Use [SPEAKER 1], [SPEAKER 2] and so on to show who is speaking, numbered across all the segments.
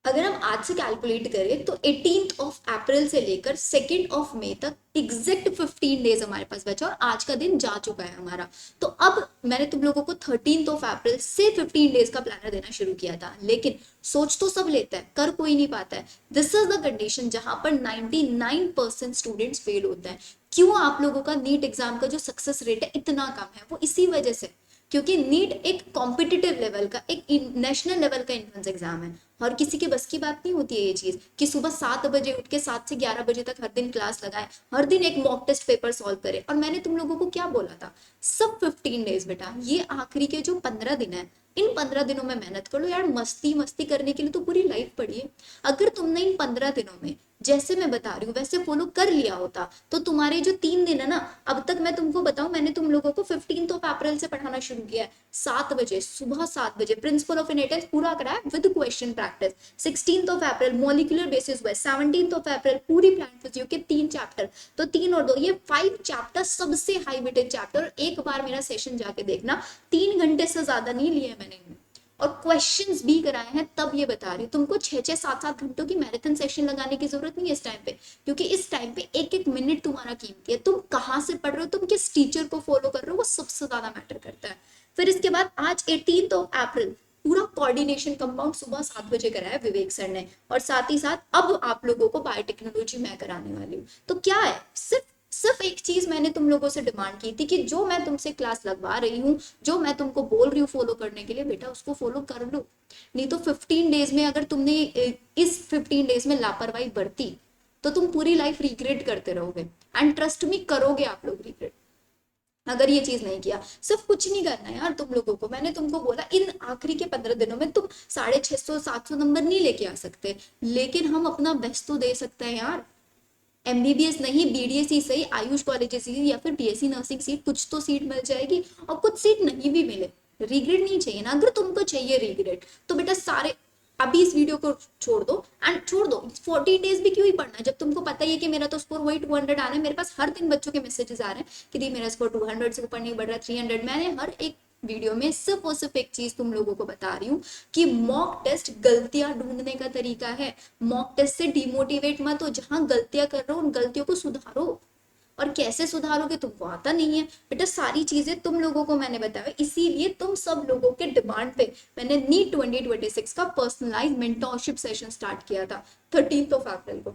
[SPEAKER 1] अगर हम आज से कैलकुलेट करें तो 18th ऑफ अप्रैल से लेकर 2nd ऑफ मई तक एग्जैक्ट 15 डेज हमारे पास बचा और आज का दिन जा चुका है हमारा। तो अब मैंने तुम लोगों को 13th ऑफ अप्रैल से 15 डेज का प्लानर देना शुरू किया था, लेकिन सोच तो सब लेता है, कर कोई नहीं पाता है। दिस इज द कंडीशन जहां पर 99% स्टूडेंट्स फेल होते हैं। क्यों आप लोगों का नीट एग्जाम का जो सक्सेस रेट है इतना कम है, वो इसी वजह से, क्योंकि नीट एक कॉम्पिटिटिव लेवल का, एक नेशनल लेवल का एंट्रेंस एग्जाम है। और किसी के बस की बात नहीं होती है ये चीज कि सुबह 7 बजे उठ के 7 से 11 बजे तक हर दिन क्लास लगाए, हर दिन एक मॉक टेस्ट पेपर सॉल्व करे। और मैंने तुम लोगों को क्या बोला था, सब 15 डेज बेटा, ये आखिरी के जो 15 दिन है, इन 15 दिनों में मेहनत कर लो यार। मस्ती मस्ती करने के लिए तो पूरी लाइफ पड़ी है। अगर तुमने इन 15 दिनों में जैसे मैं बता रही हूँ वैसे फॉलो कर लिया होता तो तुम्हारे जो 3 दिन है ना, अब तक मैं तुमको बताऊं, मैंने तुम लोगों को 15th ऑफ अप्रैल से पढ़ाना शुरू किया है। 7 बजे, सुबह 7 बजे प्रिंसिपल ऑफ इनहेरिटेंस पूरा कराया with question practice. 16th of April molecular basis हुआ। 17th ऑफ अप्रैल पूरी प्लांट फिजियो के 3 चैप्टर, तो 3 और 2 ये 5 चैप्टर, सबसे हाई वेटेड चैप्टर। एक बार मेरा सेशन जाके देखना, 3 घंटे से ज्यादा नहीं लिए मैंने, और क्वेश्चंस भी कराए हैं। तब ये बता रही हूँ तुमको 6-6, 7-7 घंटों की मैराथन सेशन लगाने की जरूरत नहीं है इस टाइम पे, क्योंकि इस टाइम पे एक एक मिनट तुम्हारा कीमती है। तुम कहाँ से पढ़ रहे हो, तुम किस टीचर को फॉलो कर रहे हो, वो सबसे ज्यादा मैटर करता है। फिर इसके बाद आज 18th ऑफ अप्रैल पूरा कोऑर्डिनेशन कंपाउंड सुबह 7 बजे कराया विवेक सर ने, और साथ ही साथ अब आप लोगों को बायोटेक्नोलॉजी मैं कराने वाली हूँ। तो क्या है, सिर्फ सिर्फ एक चीज मैंने तुम लोगों से डिमांड की थी कि जो मैं तुमसे क्लास लगवा रही हूँ, जो मैं तुमको बोल रही हूँ फॉलो करने के लिए, बेटा उसको फॉलो कर लो। नहीं तो 15 डेज में अगर तुमने इस 15 डेज में लापरवाही बरती तो तुम पूरी लाइफ रिग्रेट करते रहोगे। एंड ट्रस्ट मी, करोगे आप लोग रिग्रेट अगर ये चीज नहीं किया। सिर्फ कुछ नहीं करना यार तुम लोगों को, मैंने तुमको बोला इन आखिरी के 15 दिनों में तुम 650-700 नंबर नहीं लेके आ सकते, लेकिन हम अपना बेस्ट तो दे सकते हैं यार। एमबीबीएस नहीं, बीडीएस ही सही, आयुष कॉलेजेस ही, या फिर बीएससी नर्सिंग सीट, कुछ तो सीट मिल जाएगी। और कुछ सीट नहीं भी मिले, रिग्रेट नहीं चाहिए ना। अगर तुमको चाहिए रिग्रेट तो बेटा सारे अभी इस वीडियो को छोड़ दो, एंड छोड़ दो 14 डेज भी क्यों ही पढ़ना, जब तुमको पता ही है कि मेरा तो स्कोर वही 200 आना है। मेरे पास हर दिन बच्चों के मैसेजेस आ रहे हैं कि दी मेरा स्कोर 200 से ऊपर नहीं बढ़ रहा, 300। मैंने हर एक वीडियो में सिर्फ और सिर्फ एक चीज तुम लोगों को बता रही हूँ कि मॉक टेस्ट गलतियां ढूंढने का तरीका है। मॉक टेस्ट से डिमोटिवेट मत हो, जहां गलतियां कर रहे हो उन गलतियों को सुधारो। और कैसे सुधारोगे, तुमको आता नहीं है बेटा, सारी चीजें तुम लोगों को मैंने बताया। इसीलिए तुम सब लोगों के डिमांड पे मैंने नीट 2026 का पर्सनलाइज मेंटोरशिप सेशन स्टार्ट किया था 13th ऑफ अप्रैल को।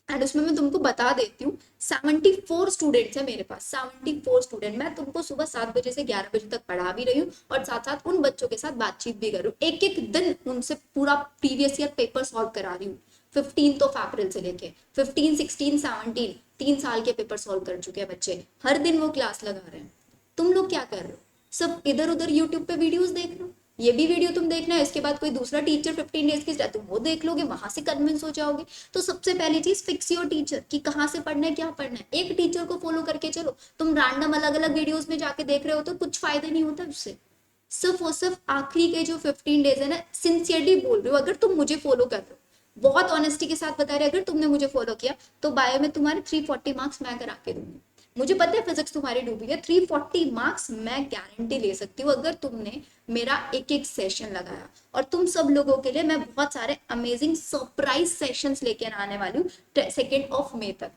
[SPEAKER 1] एंड उसमें मैं तुमको बता देती हूँ 74 स्टूडेंट्स है मेरे पास, 74 स्टूडेंट। मैं तुमको सुबह 7 बजे से 11 बजे तक पढ़ा भी रही हूँ और साथ साथ उन बच्चों के साथ बातचीत भी कर रही हूँ। एक एक दिन उनसे पूरा प्रीवियस ईयर पेपर सॉल्व करा रही हूँ। 15th ऑफ अप्रैल से लेके 15, 16, 17, 3 साल के पेपर सॉल्व कर चुके हैं बच्चे। हर दिन वो क्लास लगा रहे हैं। तुम लोग क्या कर रहे हो, सब इधर उधर यूट्यूब पे वीडियोस देख रहे हो। ये भी वीडियो तुम देखना है, इसके बाद कोई दूसरा टीचर 15 डेज की तुम वो देख लोगे, वहां से कन्विंस हो जाओगे। तो सबसे पहली चीज, फिक्स योर टीचर कि कहाँ से पढ़ना है, क्या पढ़ना है। एक टीचर को फॉलो करके चलो। तुम रैंडम अलग अलग वीडियोस में जाके देख रहे हो तो कुछ फायदा नहीं होता उससे। सिर्फ और सिर्फ आखिरी के जो 15 डेज है ना, सिंसियरली बोल रही हो, अगर तुम मुझे फॉलो कर रहे हो, बहुत ऑनेस्टी के साथ बता रहे, अगर तुमने मुझे फॉलो किया तो बायो में तुम्हारे 340 मार्क्स मैं करा के दूंगी। मुझे पता है फिजिक्स तुम्हारी डूबी है, 340 मार्क्स मैं गारंटी ले सकती हूँ अगर तुमने मेरा एक एक सेशन लगाया। और तुम सब लोगों के लिए मैं बहुत सारे अमेजिंग सरप्राइज सेशंस लेके आने वाली हूँ 2 ऑफ मई तक।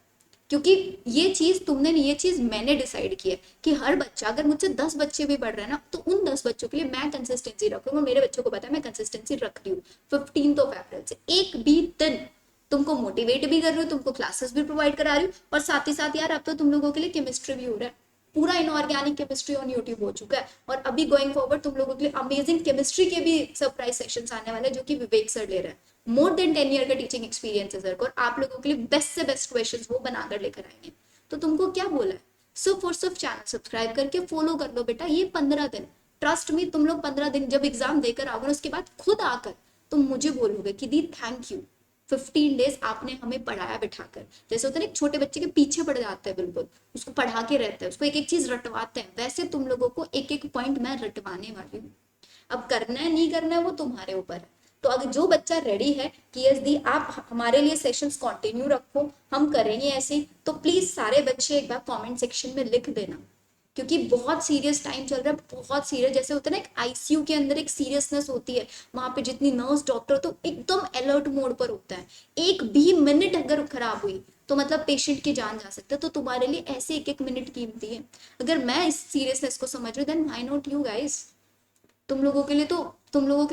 [SPEAKER 1] क्योंकि ये चीज तुमने नहीं, ये चीज मैंने डिसाइड की है कि हर बच्चा, अगर मुझसे 10 बच्चे भी पढ़ रहे हैं ना, तो उन 10 बच्चों के लिए मैं कंसिस्टेंसी रखूंगा। मेरे बच्चों को पता है मैं कंसिस्टेंसी रख रही हूँ। 15th ऑफ अप्रैल से एक भी दिन तुमको मोटिवेट भी कर रही हूँ, तुमको क्लासेस भी प्रोवाइड करा रही हूँ, और साथ ही साथ यार अब तो तुम लोगों के लिए केमिस्ट्री भी हो रहा है। पूरा इनऑर्गेनिक केमिस्ट्री ऑन यूट्यूब हो चुका है, और अभी गोइंग फॉरवर्ड तुम लोगों के लिए अमेजिंग केमिस्ट्री के भी सरप्राइज सेशंस आने वाले हैं, जो कि विवेक सर ले रहे हैं। मोर देन 10 ईयर का टीचिंग एक्सपीरियंस है सर को, और आप लोगों के लिए बेस्ट से बेस्ट क्वेश्चंस वो बनाकर लेकर आएंगे। तो तुमको क्या बोला है, सिर्फ और सिर्फ चैनल सब्सक्राइब करके फॉलो कर लो बेटा। ये 15 दिन, ट्रस्ट मी, तुम लोग 15 दिन जब एग्जाम देकर आओगे उसके बाद खुद आकर तुम मुझे बोलोगे कि दी थैंक यू, 15 डेज आपने हमें पढ़ाया बिठाकर। जैसे होता है ना, एक छोटे बच्चे के पीछे पड़ जाते हैं, बिल्कुल उसको पढ़ा के रहते हैं, उसको एक एक चीज रटवाते हैं, वैसे तुम लोगों को एक एक पॉइंट मैं रटवाने वाली हूँ। अब करना है नहीं करना है वो तुम्हारे ऊपर है। तो अगर जो बच्चा रेडी है कि यस दी आप हमारे लिए सेशंस कंटिन्यू रखो, हम करेंगे ऐसे, तो प्लीज सारे बच्चे एक बार कमेंट सेक्शन में लिख देना। क्योंकि बहुत सीरियस टाइम चल रहा है, बहुत सीरियस, जैसे होता है ना एक आईसीयू के अंदर एक सीरियसनेस होती है, वहां पे जितनी नर्स डॉक्टर तो एकदम अलर्ट मोड पर होता है। एक भी मिनट अगर खराब हुई तो मतलब पेशेंट की जान जा सकता है। तो तुम्हारे लिए ऐसे एक एक मिनट कीमती है। अगर मैं इस सीरियसनेस को समझ रही हूँ then why not you guys. तुम लोगों के लिए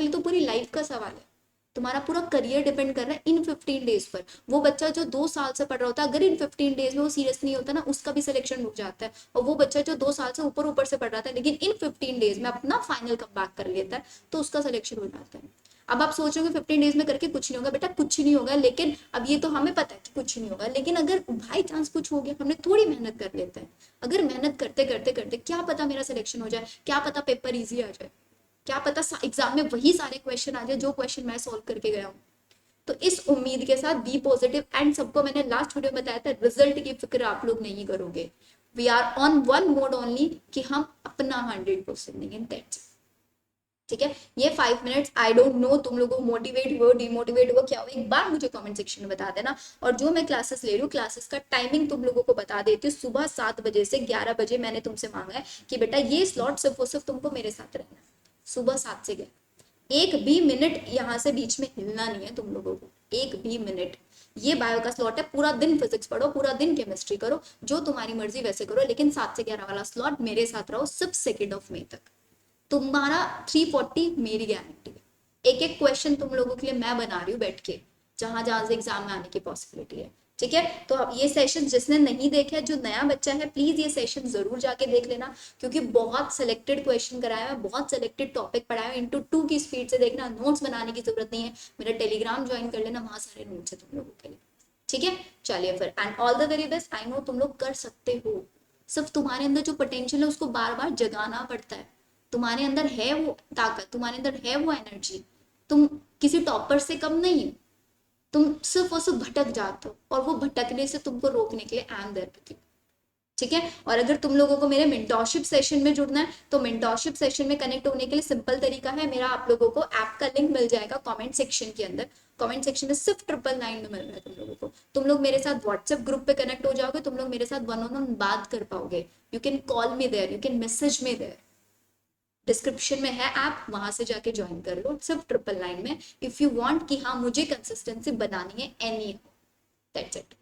[SPEAKER 1] तो पूरी लाइफ का सवाल है। तुम्हारा पूरा करियर डिपेंड कर रहा है इन 15 डेज पर। वो बच्चा जो 2 साल से पढ़ रहा होता है, अगर इन 15 डेज में वो सीरियस नहीं होता ना, उसका भी सिलेक्शन रुक जाता है। और वो बच्चा जो 2 साल से ऊपर ऊपर से पढ़ रहा था लेकिन इन 15 डेज में अपना फाइनल कम बैक कर लेता है, तो उसका सिलेक्शन हो जाता है। अब आप सोचोगे 15 डेज में करके कुछ नहीं होगा, बेटा कुछ नहीं होगा। लेकिन अब ये तो हमें पता है कि कुछ नहीं होगा, लेकिन अगर बाई चांस कुछ हो गया, हमने थोड़ी मेहनत कर लेते हैं। अगर मेहनत करते करते करते क्या पता मेरा सिलेक्शन हो जाए, क्या पता पेपर इजी आ जाए, क्या पता एग्जाम में वही सारे क्वेश्चन आ जाए जो क्वेश्चन मैं सॉल्व करके गया हूँ। तो इस उम्मीद के साथ बी पॉजिटिव। एंड सबको मैंने लास्ट वीडियो में बताया था, रिजल्ट की फिक्र आप लोग नहीं करोगे। We are on one mode only कि हम अपना 100% देंगे, दैट्स इट। ठीक है, ये 5 मिनट्स आई डोंट नो तुम लोगों को मोटिवेट हुआ डिमोटिवेट हुआ क्या हुआ, एक बार मुझे कमेंट सेक्शन में बता देना। और जो मैं क्लासेस ले रही हूँ, क्लासेस का टाइमिंग तुम लोगों को बता देती हूँ। सुबह 7 बजे से 11 बजे मैंने तुमसे मांगा है कि बेटा ये स्लॉट सिर्फ और सिर्फ तुमको मेरे साथ रहना है। सुबह 7 से 11, एक भी मिनट यहाँ से बीच में हिलना नहीं है तुम लोगों को, एक भी मिनट। ये बायो का स्लॉट है, पूरा दिन फिजिक्स पढ़ो, पूरा दिन केमिस्ट्री करो, जो तुम्हारी मर्जी वैसे करो, लेकिन 7 से 11 वाला स्लॉट मेरे साथ रहो सिर्फ 2 मई तक। तुम्हारा 340 मेरी गारंटी है। एक एक क्वेश्चन तुम लोगों के लिए मैं बना रही हूँ बैठ के, जहां जहां से एग्जाम में आने की पॉसिबिलिटी है। ठीक है, तो अब ये सेशन जिसने नहीं देखा है, जो नया बच्चा है, प्लीज ये सेशन जरूर जाके देख लेना, क्योंकि बहुत सिलेक्टेड क्वेश्चन कराया है, बहुत सिलेक्टेड टॉपिक पढ़ाया है। इंटू 2 की स्पीड से देखना, नोट्स बनाने की जरूरत नहीं है। मेरा टेलीग्राम ज्वाइन कर लेना, वहां सारे नोट्स है तुम लोगों के लिए। ठीक है, चलिए फिर, and all the very best. I know तुम लोग कर सकते हो, सिर्फ तुम्हारे अंदर जो पोटेंशियल है उसको बार बार जगाना पड़ता है। तुम्हारे अंदर है वो ताकत, तुम्हारे अंदर है वो एनर्जी। तुम किसी टॉपर से कम नहीं हो, तुम सिर्फ और सिर्फ भटक जाते हो, और वो भटकने से तुमको रोकने के लिए आई एम देयर। ठीक है, और अगर तुम लोगों को मेरे मेंटोरशिप सेशन में जुड़ना है, तो मेंटोरशिप सेशन में कनेक्ट होने के लिए सिंपल तरीका है, मेरा आप लोगों को ऐप का लिंक मिल जाएगा कमेंट सेक्शन के अंदर। कमेंट सेक्शन में सिर्फ 999 में मिल रहा है तुम लोगों को। तुम लोग मेरे साथ व्हाट्सएप ग्रुप पे कनेक्ट हो जाओगे, तुम लोग मेरे साथ वन ऑन वन बात कर पाओगे। You can call me there, you can message me there, description में है ऐप, वहां से जाके ज्वाइन कर लो सिर्फ 999 में। इफ यू वांट कि हाँ मुझे कंसिस्टेंसी बनानी है एनी, दैट्स इट।